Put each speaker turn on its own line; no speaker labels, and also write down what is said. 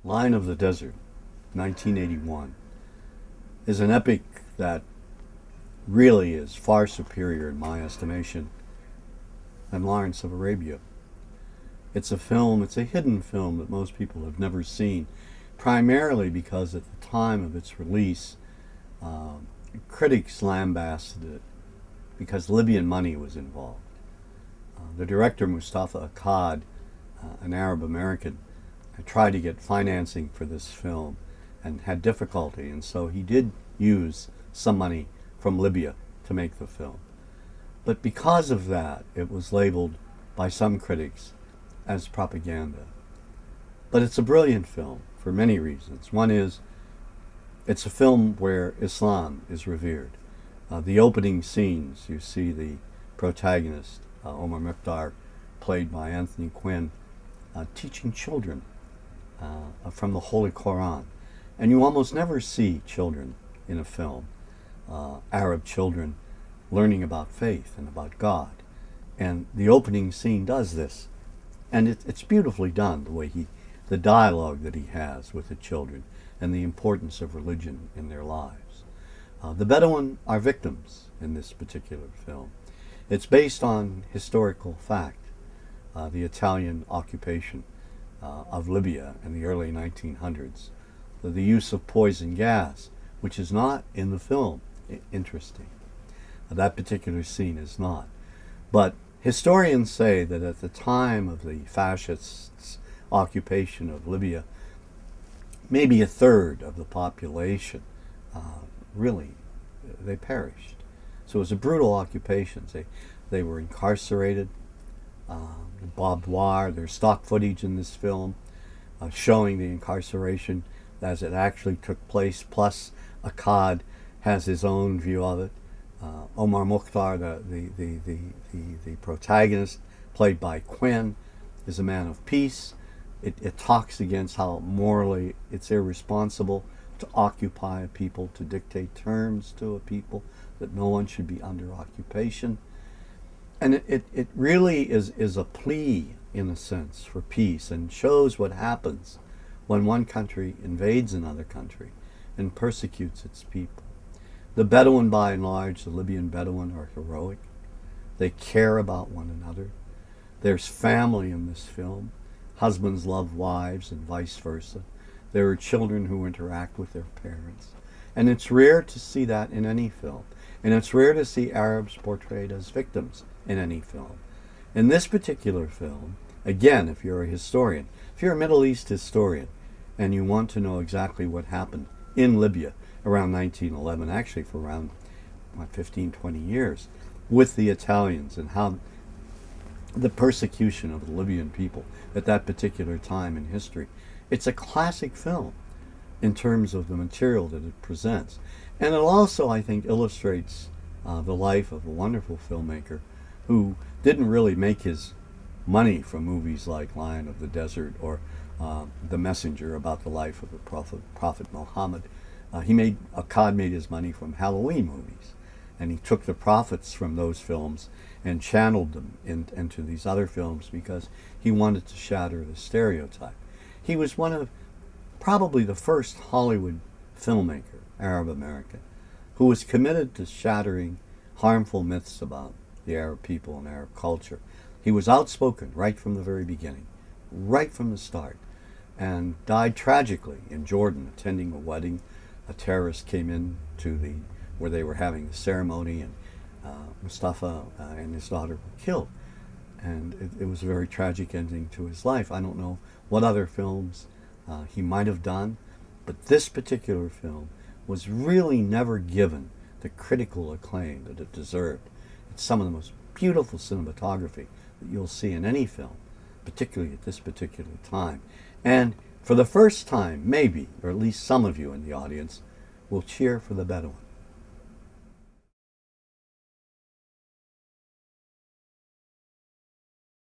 Lion of the Desert, 1981, is an epic that really is far superior, in my estimation, than Lawrence of Arabia. It's a hidden film that most people have never seen, primarily because at the time of its release, uh, critics lambasted it because Libyan money was involved. The director, Moustapha Akkad, an Arab American, tried to get financing for this film and had difficulty, and so he did use some money from Libya to make the film. But because of that, it was labeled by some critics as propaganda. But it's a brilliant film for many reasons. One is, it's a film where Islam is revered. The opening scenes, you see the protagonist, Omar Mukhtar, played by Anthony Quinn, teaching children from the Holy Quran. And you almost never see children in a film, Arab children learning about faith and about God. And the opening scene does this. And it's beautifully done, the dialogue that he has with the children and the importance of religion in their lives. The Bedouin are victims in this particular film. It's based on historical fact, the Italian occupation of Libya in the early 1900s, the use of poison gas, which is not in the film. Interesting. That particular scene is not. But historians say that at the time of the fascists' occupation of Libya, maybe a third of the population really, they perished. So it was a brutal occupation. They were incarcerated, barbed wire. There's stock footage in this film showing the incarceration as it actually took place, plus Akkad has his own view of it. Omar Mukhtar, the protagonist, played by Quinn, is a man of peace. It talks against how morally it's irresponsible to occupy a people, to dictate terms to a people, that no one should be under occupation. And it really is a plea, in a sense, for peace, and shows what happens when one country invades another country and persecutes its people. The Bedouin, by and large, the Libyan Bedouin, are heroic. They care about one another. There's family in this film. Husbands love wives and vice versa. There are children who interact with their parents. And it's rare to see that in any film. And it's rare to see Arabs portrayed as victims in any film. In this particular film, again, if you're a historian, if you're a Middle East historian, and you want to know exactly what happened in Libya around 1911, actually for around 15, 20 years, with the Italians and how the persecution of the Libyan people at that particular time in history, it's a classic film in terms of the material that it presents. And it also, I think, illustrates the life of a wonderful filmmaker who didn't really make his money from movies like Lion of the Desert or The Messenger, about the life of the Prophet Muhammad. Akkad made his money from Halloween movies. And he took the profits from those films and channeled them into these other films because he wanted to shatter the stereotype. He was one of probably the first Hollywood filmmaker, Arab American, who was committed to shattering harmful myths about the Arab people and Arab culture. He was outspoken right from the very beginning, right from the start, and died tragically in Jordan attending a wedding. A terrorist came in to where they were having the ceremony, and Moustapha and his daughter were killed. And it was a very tragic ending to his life. I don't know what other films he might have done, but this particular film was really never given the critical acclaim that it deserved. It's some of the most beautiful cinematography that you'll see in any film, particularly at this particular time. And for the first time, maybe, or at least some of you in the audience, will cheer for the Bedouin.